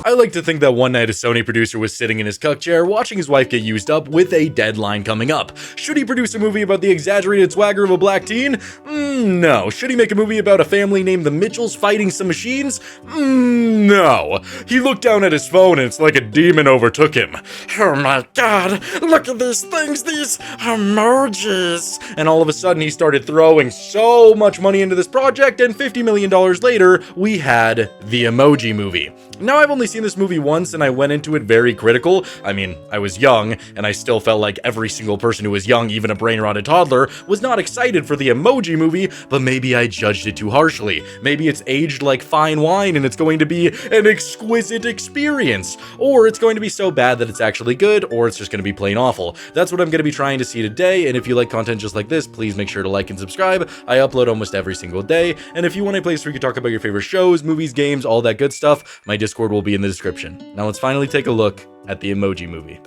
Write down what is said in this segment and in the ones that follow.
I like to think that one night a Sony producer was sitting in his cuck chair watching his wife get used up with a deadline coming up. Should he produce a movie about the exaggerated swagger of a black teen? No. Should he make a movie about a family named the Mitchells fighting some machines? No. He looked down at his phone and it's like a demon overtook him. Oh my god, look at these things, these emojis. And all of a sudden he started throwing so much money into this project, and $50 million later, we had the Emoji Movie. Now, I've only seen this movie once and I went into it very critical. I mean, I was young and I still felt like every single person who was young, even a brain-rotted toddler, was not excited for the Emoji Movie, but maybe I judged it too harshly. Maybe it's aged like fine wine and it's going to be an exquisite experience. Or it's going to be so bad that it's actually good, or it's just going to be plain awful. That's what I'm going to be trying to see today, and if you like content just like this, please make sure to like and subscribe. I upload almost every single day, and if you want a place where you can talk about your favorite shows, movies, games, all that good stuff, my Discord will be in the description. Now let's finally take a look at the Emoji Movie.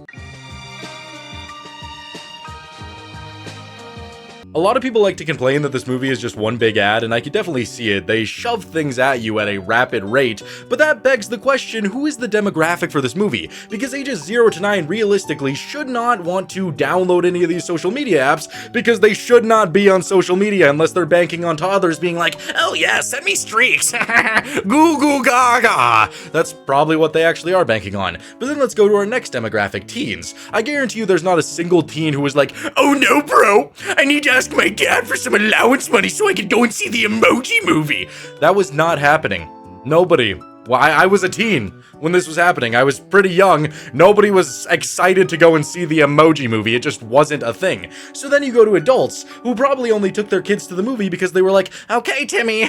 A lot of people like to complain that this movie is just one big ad, and I could definitely see it. They shove things at you at a rapid rate, but that begs the question, who is the demographic for this movie? Because ages 0 to 9 realistically should not want to download any of these social media apps, because they should not be on social media unless they're banking on toddlers being like, oh yeah, send me streaks, goo goo gaga. That's probably what they actually are banking on. But then let's go to our next demographic, teens. I guarantee you there's not a single teen who was like, oh no bro, I need to ask my dad for some allowance money so I can go and see the Emoji Movie. That was not happening. Nobody. Well, I was a teen when this was happening. I was pretty young. Nobody was excited to go and see the Emoji Movie. It just wasn't a thing. So then you go to adults who probably only took their kids to the movie because they were like, okay, Timmy,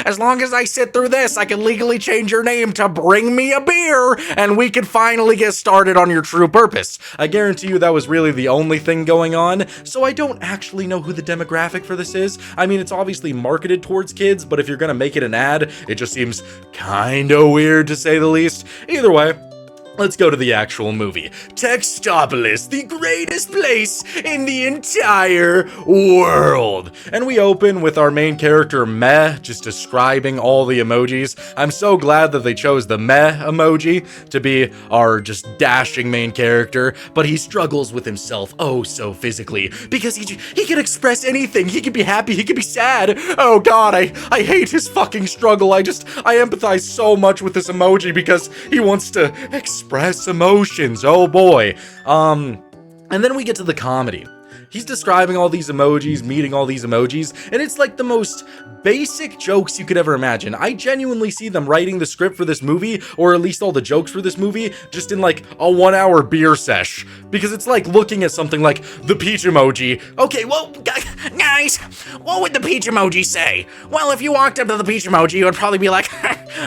as long as I sit through this, I can legally change your name to Bring Me a Beer, and we can finally get started on your true purpose. I guarantee you that was really the only thing going on, so I don't actually know who the demographic for this is. I mean, it's obviously marketed towards kids, but if you're gonna make it an ad, it just seems kinda weird to say the least. Either way, let's go to the actual movie. Textopolis, the greatest place in the entire world. And we open with our main character, Meh, just describing all the emojis. I'm so glad that they chose the Meh emoji to be our just dashing main character, but he struggles with himself oh so physically, because he can express anything. He can be happy, he can be sad. Oh god, I hate his fucking struggle. I empathize so much with this emoji because he wants to express emotions. Oh boy. And then we get to the comedy. He's describing all these emojis, meeting all these emojis, and it's like the most basic jokes you could ever imagine. I genuinely see them writing the script for this movie, or at least all the jokes for this movie, just in like a 1-hour beer sesh. Because it's like looking at something like the peach emoji. Okay, well, guys, what would the peach emoji say? Well, if you walked up to the peach emoji, it would probably be like,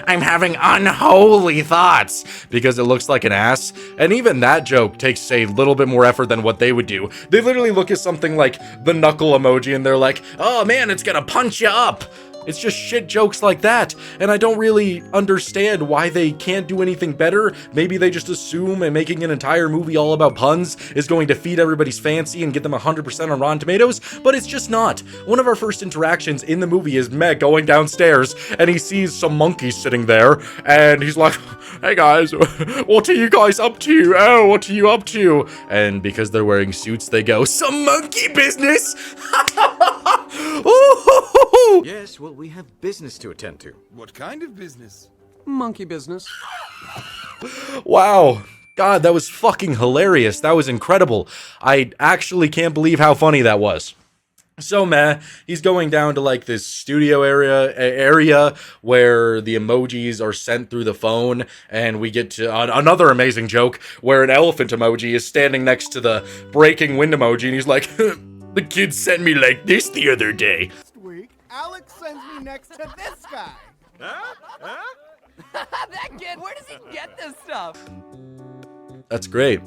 I'm having unholy thoughts, because it looks like an ass. And even that joke takes a little bit more effort than what they would do. They literally look at something like the knuckle emoji and they're like, oh man, it's gonna punch you up. It's just shit jokes like that, and I don't really understand why they can't do anything better. Maybe they just assume and making an entire movie all about puns is going to feed everybody's fancy and get them 100% on Rotten Tomatoes, but it's just not. One of our first interactions in the movie is Meg going downstairs, and he sees some monkeys sitting there, and he's like, hey guys, what are you guys up to? Oh, what are you up to? And because they're wearing suits, they go, some monkey business! Yes, well, we have business to attend to. What kind of business? Monkey business. Wow. God, that was fucking hilarious. That was incredible. I actually can't believe how funny that was. So Meh, he's going down to like this studio area where the emojis are sent through the phone, and we get to another amazing joke where an elephant emoji is standing next to the breaking wind emoji, and he's like, the kid sent me like this the other day. Next week, Alex sends me next to this guy. That kid, where does he get this stuff? That's great.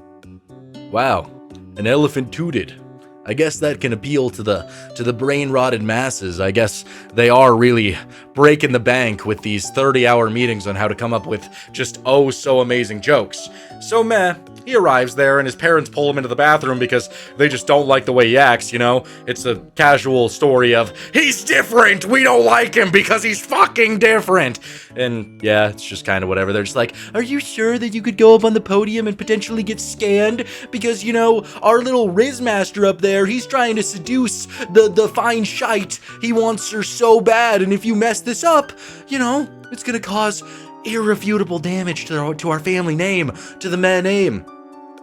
Wow, an elephant tooted. I guess that can appeal to the brain-rotted masses. I guess they are really breaking the bank with these 30-hour meetings on how to come up with just oh so amazing jokes. So meh, he arrives there and his parents pull him into the bathroom because they just don't like the way he acts, you know? It's a casual story of, he's different, we don't like him because he's fucking different. And yeah, it's just kind of whatever. They're just like, are you sure that you could go up on the podium and potentially get scanned? Because, you know, our little Riz Master up there, he's trying to seduce the fine shite. He wants her so bad, and if you mess this up, you know, it's gonna cause irrefutable damage to our family name, to the man name.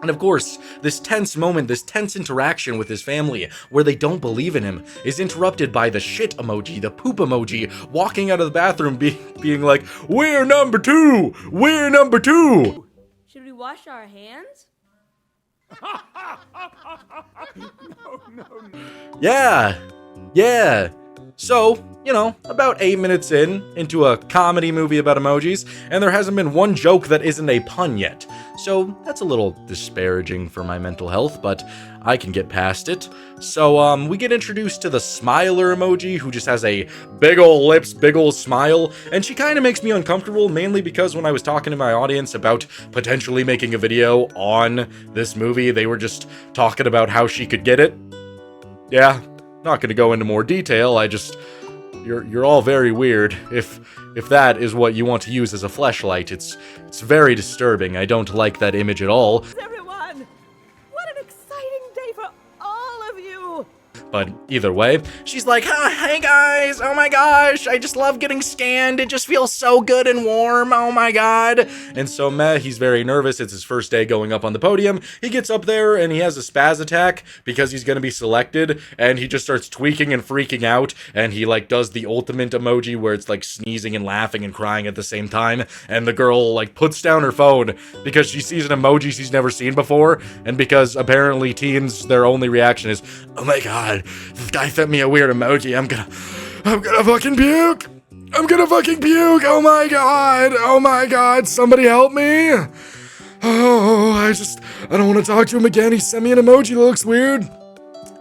And of course, this tense moment, this tense interaction with his family, where they don't believe in him, is interrupted by the shit emoji, the poop emoji, walking out of the bathroom being like, we're number two! We're number two! Should we wash our hands? Yeah. So, you know, about 8 minutes into a comedy movie about emojis, and there hasn't been one joke that isn't a pun yet. So that's a little disparaging for my mental health, but I can get past it. So, we get introduced to the smiler emoji, who just has a big ol' lips, big ol' smile, and she kind of makes me uncomfortable, mainly because when I was talking to my audience about potentially making a video on this movie, they were just talking about how she could get it. Yeah, not gonna go into more detail, you're all very weird. If that is what you want to use as a fleshlight, it's very disturbing. I don't like that image at all. Everyone, what an exciting day for all of you! But either way, she's like, hey guys, oh my gosh, I just love getting scanned, it just feels so good and warm, oh my god. And so meh, he's very nervous, it's his first day going up on the podium, he gets up there and he has a spaz attack because he's gonna be selected, and he just starts tweaking and freaking out, and he like does the ultimate emoji where it's like sneezing and laughing and crying at the same time, and the girl like puts down her phone because she sees an emoji she's never seen before, and because apparently teens, their only reaction is, oh my god, this guy sent me a weird emoji, I'm gonna fucking puke! I'm gonna fucking puke! Oh my god, somebody help me! Oh, I don't want to talk to him again, he sent me an emoji that looks weird.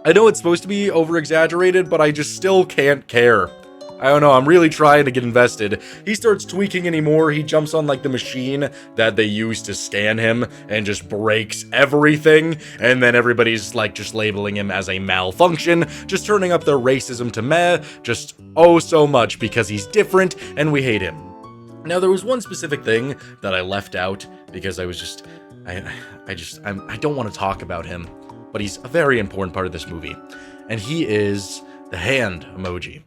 I know it's supposed to be over-exaggerated, but I just still can't care. I don't know, I'm really trying to get invested. He starts tweaking anymore, he jumps on like the machine that they use to scan him and just breaks everything, and then everybody's like just labeling him as a malfunction, just turning up their racism to meh, just oh so much because he's different and we hate him. Now there was one specific thing that I left out because I was just, I don't want to talk about him, but he's a very important part of this movie, and he is the hand emoji.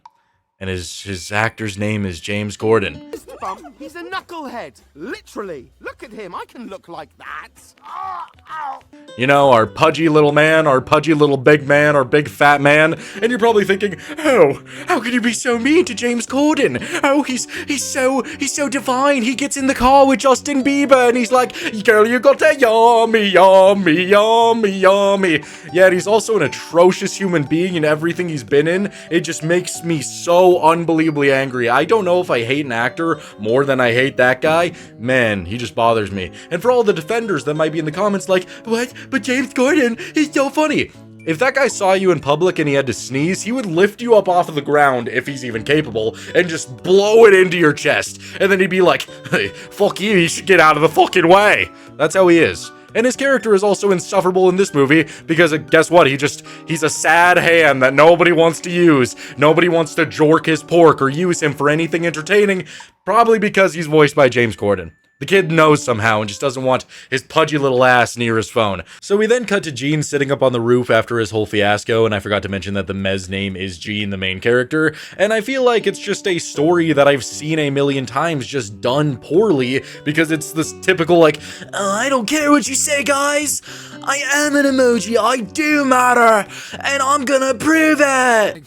And his actor's name is James Gordon. Mr. Bump, he's a knucklehead. Literally. Look at him. I can look like that. Ow. You know, our pudgy little man, our pudgy little big man, our big fat man. And you're probably thinking, oh, how can you be so mean to James Gordon? Oh, he's so divine. He gets in the car with Justin Bieber and he's like, girl, you got that yummy, yummy, yummy, yummy. Yeah, and he's also an atrocious human being in everything he's been in. It just makes me so unbelievably angry. I don't know if I hate an actor more than I hate that guy. Man, he just bothers me. And for all the defenders that might be in the comments like, what? But James Gordon, he's so funny. If that guy saw you in public and he had to sneeze, he would lift you up off of the ground, if he's even capable, and just blow it into your chest. And then he'd be like, hey, fuck you should get out of the fucking way. That's how he is. And his character is also insufferable in this movie because guess what? He's a sad hand that nobody wants to use. Nobody wants to jork his pork or use him for anything entertaining, probably because he's voiced by James Corden. The kid knows somehow and just doesn't want his pudgy little ass near his phone. So we then cut to Gene sitting up on the roof after his whole fiasco, and I forgot to mention that the Mez name is Gene, the main character, and I feel like it's just a story that I've seen a million times just done poorly, because it's this typical like, oh, I don't care what you say guys, I am an emoji, I do matter, and I'm gonna prove it!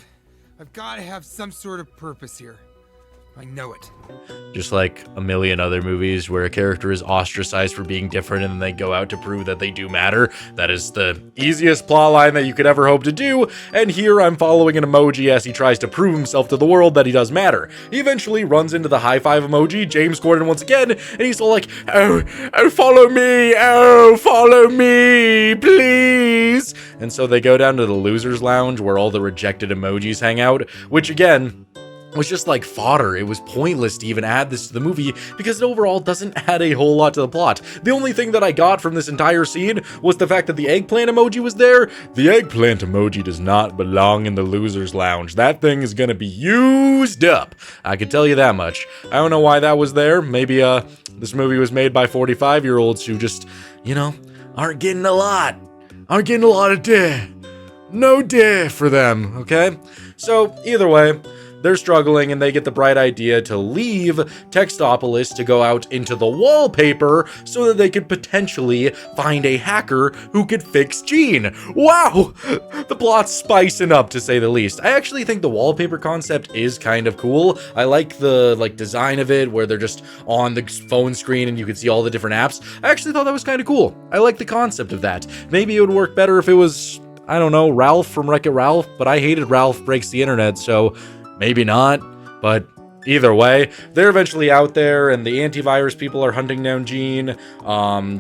I've got to have some sort of purpose here. I know it. Just like a million other movies where a character is ostracized for being different and then they go out to prove that they do matter. That is the easiest plotline that you could ever hope to do, and here I'm following an emoji as he tries to prove himself to the world that he does matter. He eventually runs into the high five emoji, James Corden once again, and he's all like, oh, follow me, please. And so they go down to the loser's lounge where all the rejected emojis hang out, which again, was just like fodder. It was pointless to even add this to the movie because it overall doesn't add a whole lot to the plot. The only thing that I got from this entire scene was the fact that the eggplant emoji was there. The eggplant emoji does not belong in the loser's lounge. That thing is gonna be used up. I can tell you that much. I don't know why that was there. Maybe this movie was made by 45-year-olds who just, you know, aren't getting a lot of dick. No dick for them, okay? So either way, they're struggling and they get the bright idea to leave Textopolis to go out into the wallpaper so that they could potentially find a hacker who could fix Jean. Wow! The plot's spicing up, to say the least. I actually think the wallpaper concept is kind of cool. I like the design of it where they're just on the phone screen and you can see all the different apps. I actually thought that was kind of cool. I like the concept of that. Maybe it would work better if it was, I don't know, Ralph from Wreck-It Ralph, but I hated Ralph Breaks the Internet, so maybe not, but either way, they're eventually out there and the antivirus people are hunting down Jean.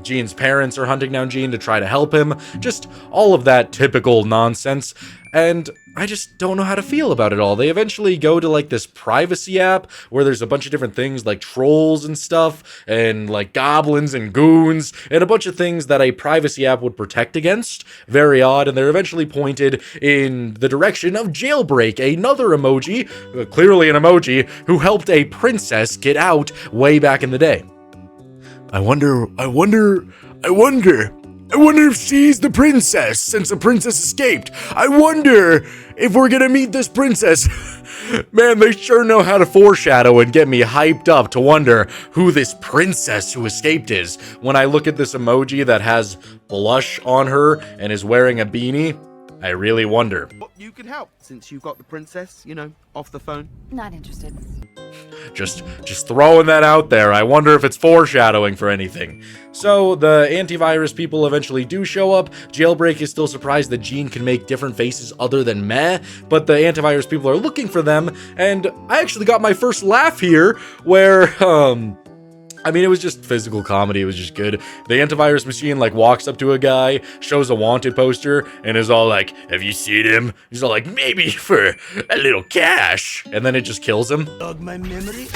Jean's parents are hunting down Jean to try to help him. Just all of that typical nonsense. And I just don't know how to feel about it all. They eventually go to like this privacy app where there's a bunch of different things like trolls and stuff and like goblins and goons and a bunch of things that a privacy app would protect against. Very odd. And they're eventually pointed in the direction of Jailbreak, another emoji, clearly an emoji, who helped a princess get out way back in the day. I wonder if she's the princess, since the princess escaped. I wonder if we're gonna meet this princess. Man, they sure know how to foreshadow and get me hyped up to wonder who this princess who escaped is. When I look at this emoji that has blush on her and is wearing a beanie, I really wonder. You can help, since you've got the princess, you know, off the phone. Not interested. Just throwing that out there. I wonder if it's foreshadowing for anything. So the antivirus people eventually do show up. Jailbreak is still surprised that Jean can make different faces other than meh, but the antivirus people are looking for them, and I actually got my first laugh here where, I mean, it was just physical comedy. It was just good. The antivirus machine, like, walks up to a guy, shows a wanted poster, and is all like, have you seen him? He's all like, maybe for a little cash. And then it just kills him. My memory?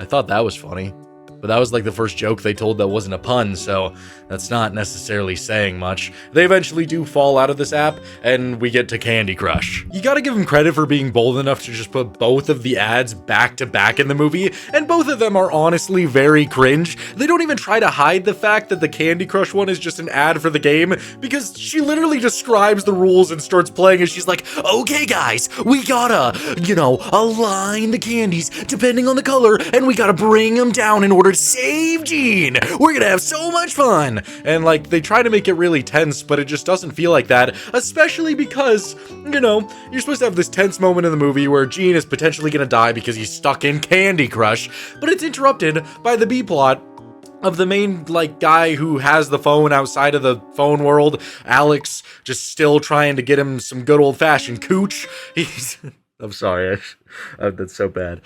I thought that was funny. But that was like the first joke they told that wasn't a pun, so that's not necessarily saying much. They eventually do fall out of this app, and we get to Candy Crush. You gotta give them credit for being bold enough to just put both of the ads back to back in the movie, and both of them are honestly very cringe. They don't even try to hide the fact that the Candy Crush one is just an ad for the game, because she literally describes the rules and starts playing, and she's like, okay guys, we gotta, you know, align the candies depending on the color, and we gotta bring them down in order to save Jean. We're gonna have so much fun. And like, they try to make it really tense, but it just doesn't feel like that, especially because, you know, you're supposed to have this tense moment in the movie where Jean is potentially gonna die because he's stuck in Candy Crush, but it's interrupted by the B-plot of the main, like, guy who has the phone outside of the phone world, Alex, just still trying to get him some good old-fashioned cooch. I'm sorry, that's so bad.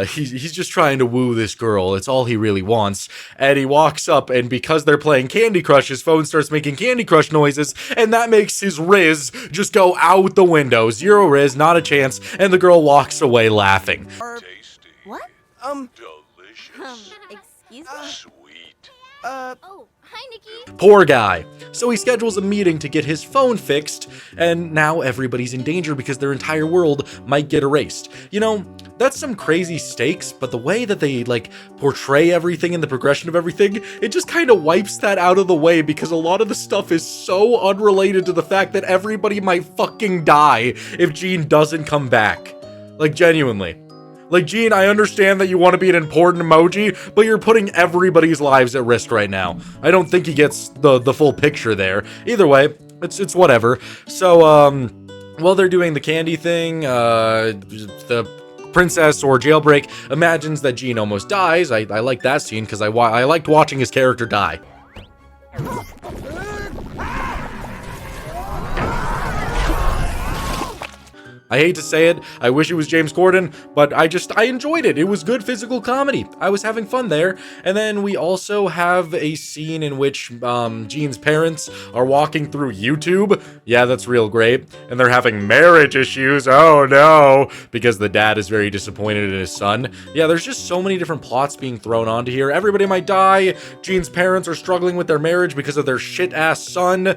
He's just trying to woo this girl. It's all he really wants. And he walks up, and because they're playing Candy Crush, his phone starts making Candy Crush noises, and that makes his Riz just go out the window. Zero Riz, not a chance, and the girl walks away laughing. Tasty. What? Delicious. Excuse me? Sweet. Oh, hi, Nikki. Poor guy. So he schedules a meeting to get his phone fixed, and now everybody's in danger because their entire world might get erased. You know, that's some crazy stakes, but the way that they, like, portray everything and the progression of everything, it just kind of wipes that out of the way because a lot of the stuff is so unrelated to the fact that everybody might fucking die if Jean doesn't come back. Like, genuinely. Like, Jean, I understand that you want to be an important emoji, but you're putting everybody's lives at risk right now. I don't think he gets the full picture there. Either way, it's whatever. So, while they're doing the candy thing, the princess or Jailbreak imagines that Jean almost dies. I like that scene because I liked watching his character die. I hate to say it, I wish it was James Corden, but I enjoyed it. It was good physical comedy. I was having fun there. And then we also have a scene in which Gene's parents are walking through YouTube. Yeah, that's real great. And they're having marriage issues. Oh no, because the dad is very disappointed in his son. Yeah, there's just so many different plots being thrown onto here. Everybody might die. Gene's parents are struggling with their marriage because of their shit-ass son.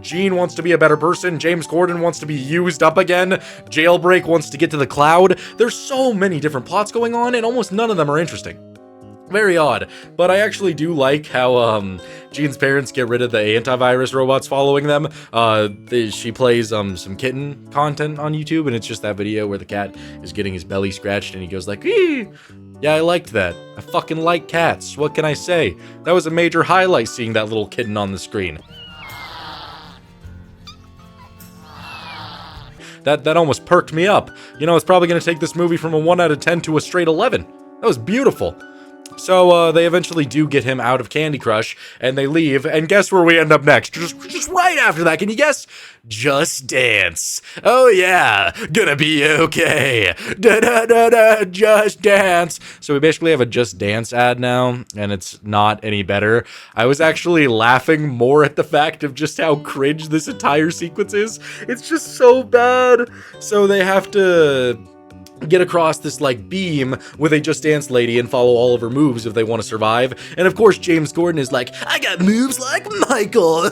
Gene wants to be a better person. James Corden wants to be used up again. Jailbreak wants to get to the cloud. There's so many different plots going on, and almost none of them are interesting. Very odd, but I actually do like how Gene's parents get rid of the antivirus robots following them. She plays some kitten content on YouTube, and it's just that video where the cat is getting his belly scratched, and he goes like, "Ee!" Yeah, I liked that. I fucking like cats. What can I say? That was a major highlight, seeing that little kitten on the screen. That almost perked me up. You know, it's probably going to take this movie from a 1 out of 10 to a straight 11. That was beautiful. So, they eventually do get him out of Candy Crush, and they leave, and guess where we end up next? Just right after that, can you guess? Just Dance. Oh yeah, gonna be okay. Da-da-da-da, Just Dance. So we basically have a Just Dance ad now, and it's not any better. I was actually laughing more at the fact of just how cringe this entire sequence is. It's just so bad. So they have to get across this like beam with a Just Dance lady and follow all of her moves if they want to survive. And of course James Corden is like, I got moves like Michael.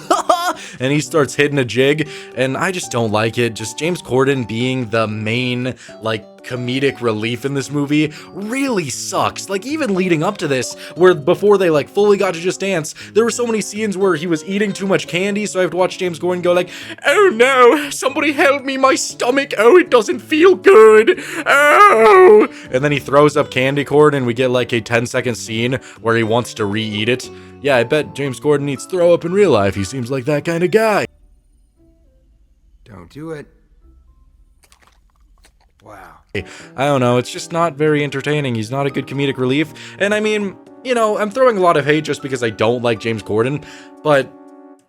And he starts hitting a jig, and I just don't like it. Just James Corden being the main like comedic relief in this movie really sucks. Like, even leading up to this, where before they like fully got to Just Dance, there were so many scenes where he was eating too much candy, so I have to watch James Corden go like, oh no, somebody help me, my stomach, oh, it doesn't feel good, oh, and then he throws up candy corn, and we get like a 10-second scene where he wants to re-eat it. Yeah, I bet James Corden needs throw up in real life. He seems like that kind of guy. Don't do it. Wow. I don't know, it's just not very entertaining. He's not a good comedic relief. And I mean, you know, I'm throwing a lot of hate just because I don't like James Corden, but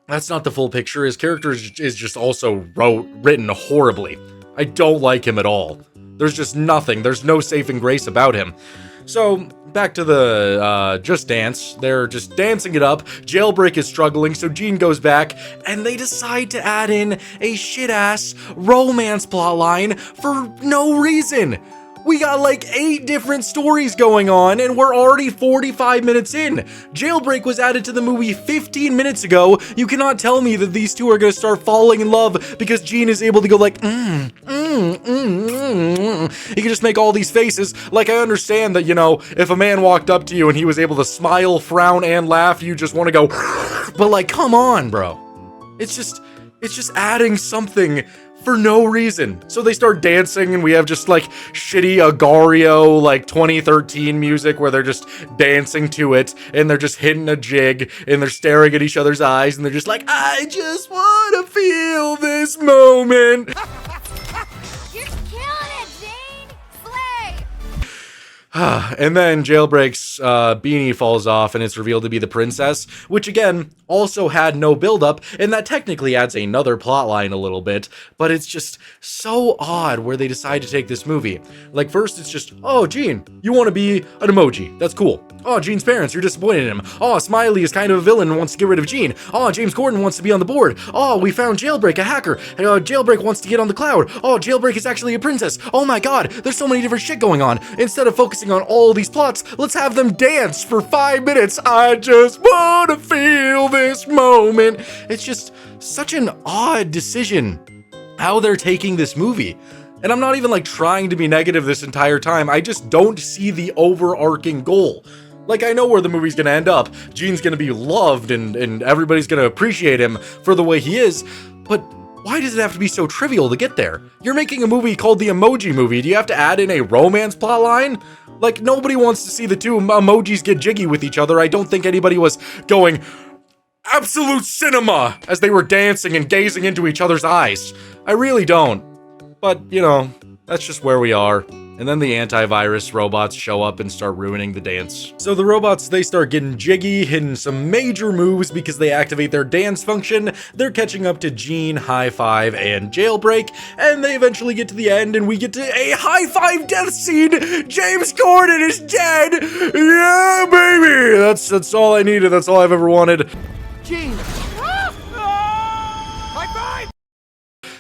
that's not the full picture. His character is just also written horribly. I don't like him at all. There's just nothing. There's no saving grace about him. So, back to the Just Dance. They're just dancing it up. Jailbreak is struggling, so Gene goes back, and they decide to add in a shit-ass romance plotline for no reason. We got like 8 different stories going on, and we're already 45 minutes in. Jailbreak was added to the movie 15 minutes ago. You cannot tell me that these two are gonna start falling in love because Gene is able to go like, He can just make all these faces. Like, I understand that, you know, if a man walked up to you and he was able to smile, frown, and laugh, you just want to go, but like, come on, bro. It's just adding something for no reason. So they start dancing, and we have just like shitty Agario like 2013 music where they're just dancing to it, and they're just hitting a jig, and they're staring at each other's eyes, and they're just like, I just want to feel this moment. You're killing it, Jane! Slay! And then Jailbreak's beanie falls off, and it's revealed to be the princess, which again also had no buildup, and that technically adds another plotline a little bit, but it's just so odd where they decide to take this movie. Like, first it's just, oh, Gene, you want to be an emoji, that's cool. Oh, Gene's parents, you're disappointed in him. Oh, Smiley is kind of a villain and wants to get rid of Gene. Oh, James Corden wants to be on the board. Oh, we found Jailbreak, a hacker. Jailbreak wants to get on the cloud. Oh, Jailbreak is actually a princess. Oh my god, there's so many different shit going on. Instead of focusing on all these plots, let's have them dance for 5 minutes. I just want to feel this moment. It's just such an odd decision how they're taking this movie. And I'm not even like trying to be negative this entire time. I just don't see the overarching goal. Like, I know where the movie's gonna end up. Gene's gonna be loved, and everybody's gonna appreciate him for the way he is, but why does it have to be so trivial to get there? You're making a movie called the Emoji Movie. Do you have to add in a romance plotline? Like, nobody wants to see the two emojis get jiggy with each other. I don't think anybody was going absolute cinema as they were dancing and gazing into each other's eyes. I really don't. But, you know, that's just where we are. And then the antivirus robots show up and start ruining the dance. So the robots, they start getting jiggy, hitting some major moves because they activate their dance function. They're catching up to Jean, High Five, and Jailbreak, and they eventually get to the end and we get to a High Five death scene. James Corden is dead. Yeah, baby. That's all I needed. That's all I've ever wanted. Gene! High five!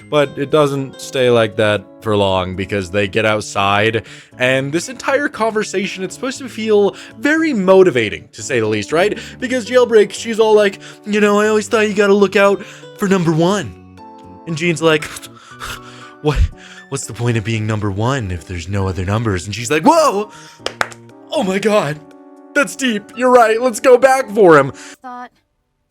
But it doesn't stay like that for long because they get outside and this entire conversation, it's supposed to feel very motivating, to say the least, right? Because Jailbreak, she's all like, you know, I always thought you gotta look out for number one. And Jean's like, what's the point of being number one if there's no other numbers? And she's like, whoa! Oh my god, that's deep. You're right, let's go back for him. Thought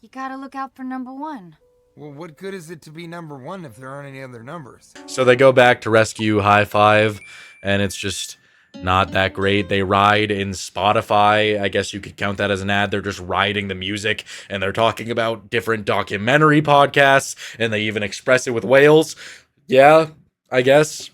you gotta look out for number one. Well, what good is it to be number one if there aren't any other numbers? So they go back to rescue High Five, and it's just not that great. They ride in Spotify. I guess you could count that as an ad. They're just riding the music, and they're talking about different documentary podcasts, and they even express it with whales. Yeah, I guess.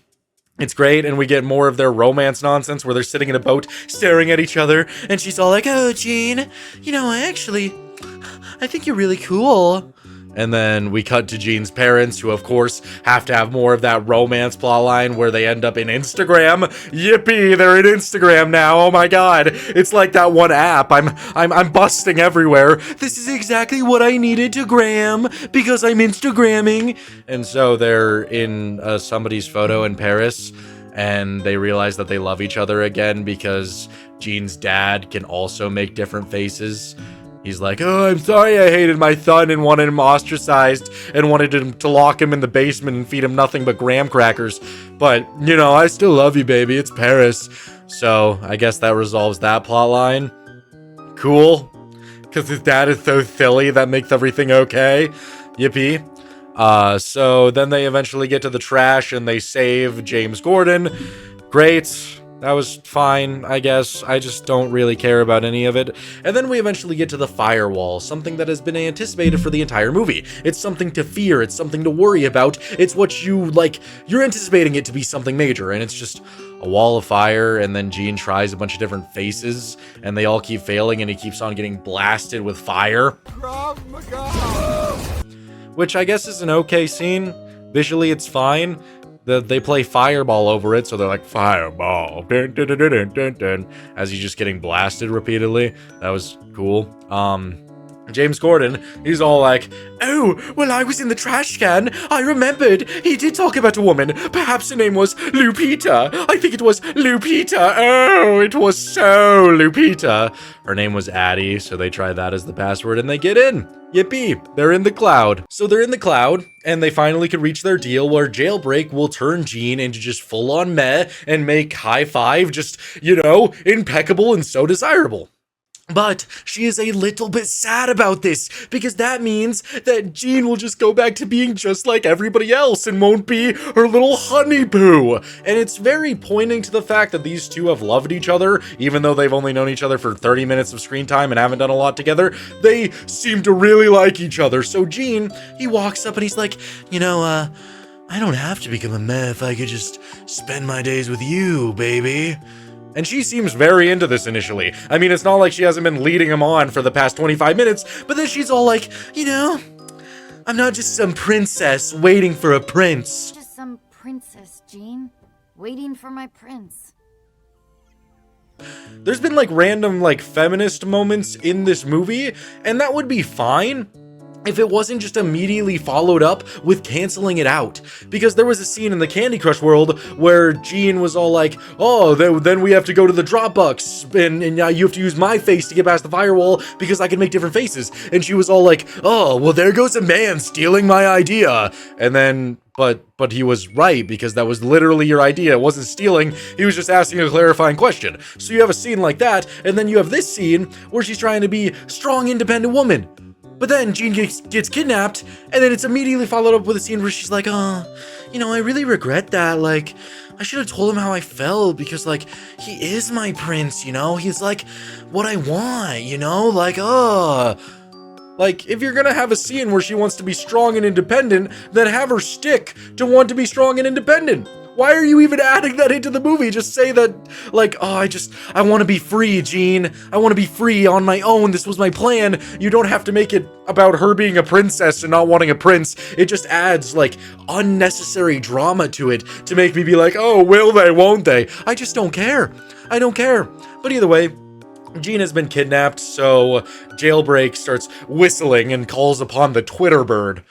It's great, and we get more of their romance nonsense where they're sitting in a boat staring at each other, and she's all like, oh, Jean, you know, I think you're really cool. And then we cut to Jean's parents, who of course have to have more of that romance plotline where they end up in Instagram. Yippee, they're in Instagram now. Oh my god, it's like that one app. I'm busting everywhere. This is exactly what I needed to gram because I'm Instagramming. And so they're in somebody's photo in Paris, and they realize that they love each other again because Jean's dad can also make different faces. He's like, oh, I'm sorry I hated my son and wanted him ostracized and wanted him to lock him in the basement and feed him nothing but graham crackers. But, you know, I still love you, baby. It's Paris. So I guess that resolves that plot line. Cool. Because his dad is so silly, that makes everything okay. Yippee. So then they eventually get to the trash and they save James Corden. Great. That was fine, I guess. I just don't really care about any of it. And then we eventually get to the firewall, something that has been anticipated for the entire movie. It's something to fear, it's something to worry about. It's what you're anticipating it to be something major, and it's just a wall of fire, and then Jean tries a bunch of different faces, and they all keep failing, and he keeps on getting blasted with fire. Which I guess is an okay scene. Visually, it's fine. They play Fireball over it, so they're like, Fireball, dun, dun, dun, dun, dun, dun, as he's just getting blasted repeatedly. That was cool. James Corden, he's all like, oh, well, I was in the trash can. I remembered. He did talk about a woman. Perhaps her name was Lupita. I think it was Lupita. Oh, it was so Lupita. Her name was Addie, so they try that as the password, and they get in. Yippee, they're in the cloud. So they're in the cloud, and they finally can reach their deal where Jailbreak will turn Jean into just full-on meh and make High Five just, you know, impeccable and so desirable. But she is a little bit sad about this, because that means that Jean will just go back to being just like everybody else and won't be her little honey boo. And it's very pointing to the fact that these two have loved each other, even though they've only known each other for 30 minutes of screen time and haven't done a lot together. They seem to really like each other. So Jean, he walks up and he's like, you know, I don't have to become a meh if I could just spend my days with you, baby. And she seems very into this initially. I mean, it's not like she hasn't been leading him on for the past 25 minutes, but then she's all like, you know, I'm not just some princess waiting for a prince. Just some princess, Jean. Waiting for my prince. There's been like random like feminist moments in this movie, and that would be fine if it wasn't just immediately followed up with canceling it out. Because there was a scene in the Candy Crush world where Jean was all like, oh, then we have to go to the Dropbox, and now you have to use my face to get past the firewall because I can make different faces. And she was all like, oh, well, there goes a man stealing my idea. And then, but he was right, because that was literally your idea. It wasn't stealing, he was just asking a clarifying question. So you have a scene like that, and then you have this scene where she's trying to be strong, independent woman. But then Jean gets kidnapped, and then it's immediately followed up with a scene where she's like, oh, you know, I really regret that. Like, I should have told him how I felt, because, like, he is my prince, you know? He's, like, what I want, you know? Like, Like, if you're gonna have a scene where she wants to be strong and independent, then have her stick to want to be strong and independent. Why are you even adding that into the movie? Just say that, like, oh, I want to be free, Jean. I want to be free on my own. This was my plan. You don't have to make it about her being a princess and not wanting a prince. It just adds, like, unnecessary drama to it to make me be like, oh, will they, won't they? I just don't care. I don't care. But either way, Jean has been kidnapped, so Jailbreak starts whistling and calls upon the Twitter bird.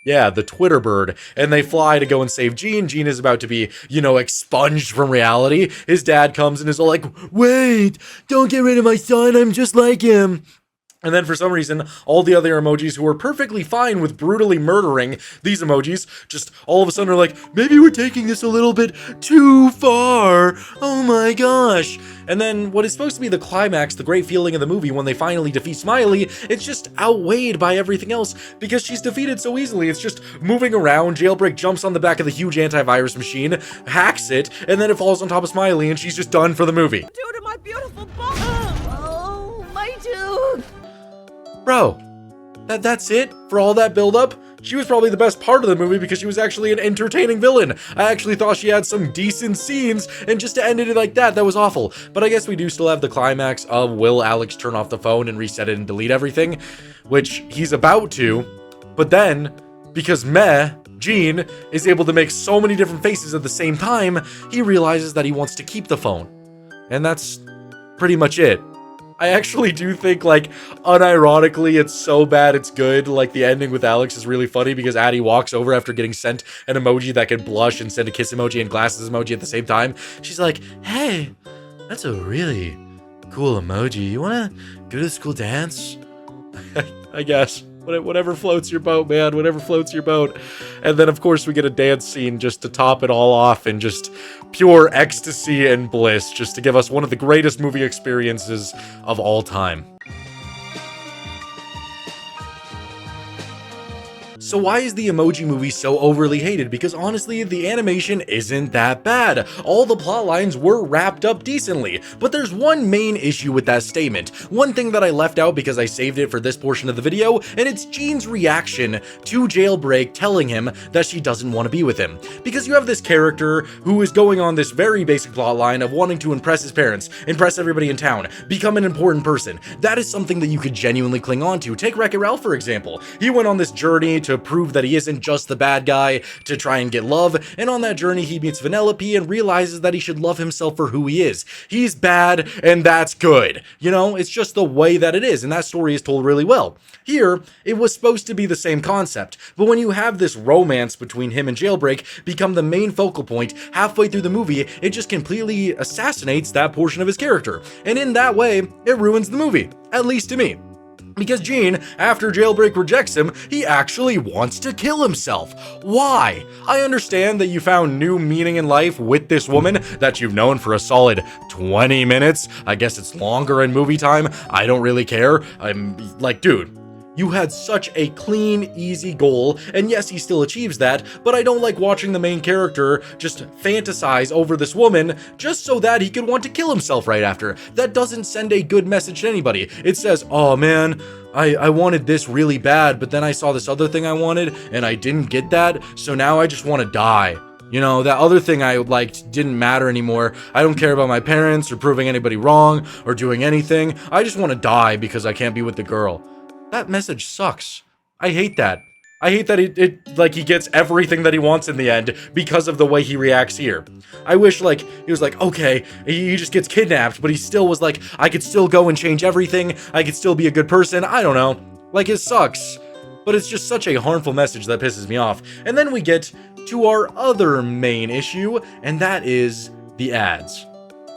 Yeah, the Twitter bird. And they fly to go and save Jean. Jean is about to be, expunged from reality. His dad comes and is all like, wait, don't get rid of my son. I'm just like him. And then for some reason, all the other emojis who were perfectly fine with brutally murdering these emojis, just all of a sudden are like, maybe we're taking this a little bit too far. Oh my gosh. And then what is supposed to be the climax, the great feeling of the movie when they finally defeat Smiley, it's just outweighed by everything else because she's defeated so easily. It's just moving around. Jailbreak jumps on the back of the huge antivirus machine, hacks it, and then it falls on top of Smiley and she's just done for the movie. Do to my beautiful boy. Oh, my dude. Bro, that's it for all that build-up? She was probably the best part of the movie because she was actually an entertaining villain. I actually thought she had some decent scenes, and just to end it like that was awful. But I guess we do still have the climax of will Alex turn off the phone and reset it and delete everything, which he's about to, but then, because Jean is able to make so many different faces at the same time, he realizes that he wants to keep the phone. And that's pretty much it. I actually do think, like, unironically, it's so bad it's good. Like, the ending with Alex is really funny because Addie walks over after getting sent an emoji that can blush and send a kiss emoji and glasses emoji at the same time. She's like, hey, that's a really cool emoji. You wanna go to the school dance? I guess. Whatever floats your boat, man. Whatever floats your boat. And then, of course, we get a dance scene just to top it all off and just pure ecstasy and bliss, just to give us one of the greatest movie experiences of all time. So why is the Emoji Movie so overly hated? Because honestly, the animation isn't that bad. All the plot lines were wrapped up decently, but there's one main issue with that statement. One thing that I left out because I saved it for this portion of the video, and it's Jean's reaction to Jailbreak telling him that she doesn't want to be with him. Because you have this character who is going on this very basic plot line of wanting to impress his parents, impress everybody in town, become an important person. That is something that you could genuinely cling on to. Take Wreck-It Ralph, for example. He went on this journey to prove that he isn't just the bad guy to try and get love, and on that journey he meets Vanellope and realizes that he should love himself for who he is. He's bad, and that's good. It's just the way that it is, and that story is told really well. Here, it was supposed to be the same concept, but when you have this romance between him and Jailbreak become the main focal point halfway through the movie, it just completely assassinates that portion of his character, and in that way, it ruins the movie, at least to me. Because Jean, after Jailbreak rejects him, he actually wants to kill himself. Why? I understand that you found new meaning in life with this woman that you've known for a solid 20 minutes. I guess it's longer in movie time. I don't really care. I'm like, dude, you had such a clean, easy goal, and yes, he still achieves that, but I don't like watching the main character just fantasize over this woman just so that he could want to kill himself right after. That doesn't send a good message to anybody. It says, oh man, I wanted this really bad, but then I saw this other thing I wanted, and I didn't get that, so now I just want to die. That other thing I liked didn't matter anymore. I don't care about my parents or proving anybody wrong or doing anything. I just want to die because I can't be with the girl. That message sucks. I hate that. I hate that he gets everything that he wants in the end because of the way he reacts here. I wish, he was like, okay, he just gets kidnapped, but he still was like, I could still go and change everything. I could still be a good person. I don't know. It sucks. But it's just such a harmful message that pisses me off. And then we get to our other main issue, and that is the ads.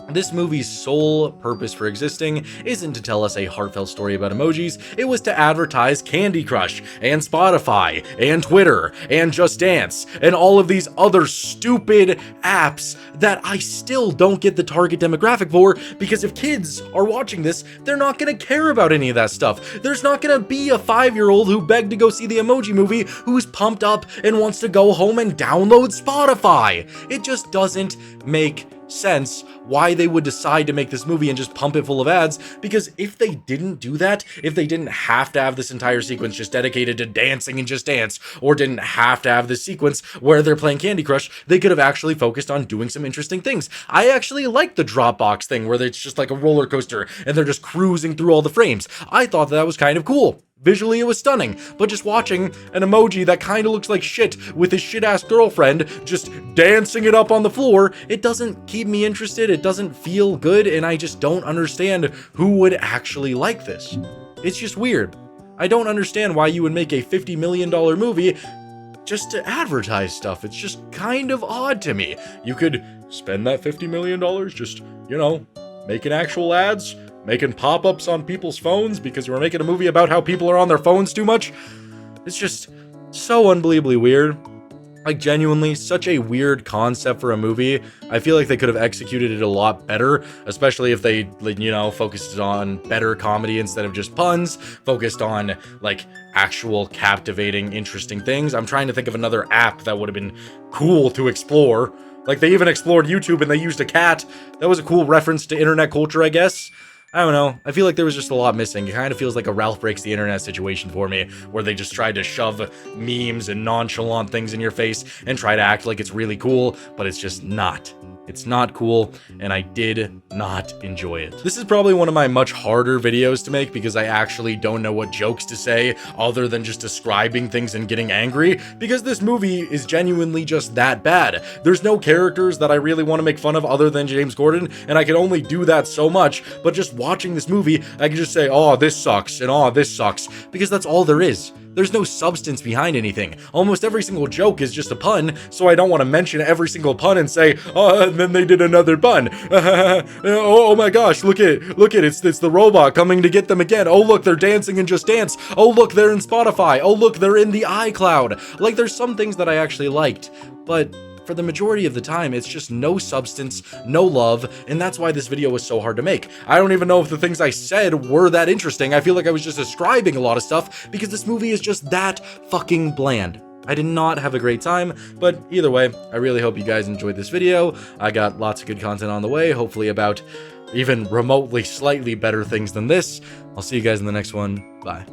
This movie's sole purpose for existing isn't to tell us a heartfelt story about emojis, it was to advertise Candy Crush, and Spotify, and Twitter, and Just Dance, and all of these other stupid apps that I still don't get the target demographic for, because if kids are watching this, they're not gonna care about any of that stuff. There's not gonna be a 5-year-old who begged to go see the Emoji Movie who's pumped up and wants to go home and download Spotify. It just doesn't make sense why they would decide to make this movie and just pump it full of ads, because if they didn't do that, if they didn't have to have this entire sequence just dedicated to dancing and Just Dance, or didn't have to have this sequence where they're playing Candy Crush, they could have actually focused on doing some interesting things. I actually like the Dropbox thing where it's just like a roller coaster and they're just cruising through all the frames. I thought that was kind of cool. Visually, it was stunning, but just watching an emoji that kind of looks like shit with his shit-ass girlfriend just dancing it up on the floor, it doesn't keep me interested, it doesn't feel good, and I just don't understand who would actually like this. It's just weird. I don't understand why you would make a $50 million movie just to advertise stuff. It's just kind of odd to me. You could spend that $50 million just, you know, making actual ads, making pop-ups on people's phones because you were making a movie about how people are on their phones too much. It's just so unbelievably weird. Like, genuinely, such a weird concept for a movie. I feel like they could have executed it a lot better, especially if they, you know, focused on better comedy instead of just puns, focused on, like, actual captivating, interesting things. I'm trying to think of another app that would have been cool to explore. Like, they even explored YouTube and they used a cat. That was a cool reference to internet culture, I guess. I don't know. I feel like there was just a lot missing. It kind of feels like a Ralph Breaks the Internet situation for me, where they just tried to shove memes and nonchalant things in your face and try to act like it's really cool, but it's just not. It's not cool, and I did not enjoy it. This is probably one of my much harder videos to make because I actually don't know what jokes to say other than just describing things and getting angry, because this movie is genuinely just that bad. There's no characters that I really want to make fun of other than James Gordon, and I can only do that so much, but just watching this movie, I can just say, oh, this sucks, and oh, this sucks, because that's all there is. There's no substance behind anything. Almost every single joke is just a pun, so I don't want to mention every single pun and say, oh, and then they did another pun. Oh my gosh, look at it's the robot coming to get them again. Oh look, they're dancing in Just Dance. Oh look, they're in Spotify. Oh look, they're in the iCloud. Like, there's some things that I actually liked, but for the majority of the time, it's just no substance, no love, and that's why this video was so hard to make. I don't even know if the things I said were that interesting. I feel like I was just describing a lot of stuff because this movie is just that fucking bland. I did not have a great time, but either way, I really hope you guys enjoyed this video. I got lots of good content on the way, hopefully about even remotely slightly better things than this. I'll see you guys in the next one. Bye.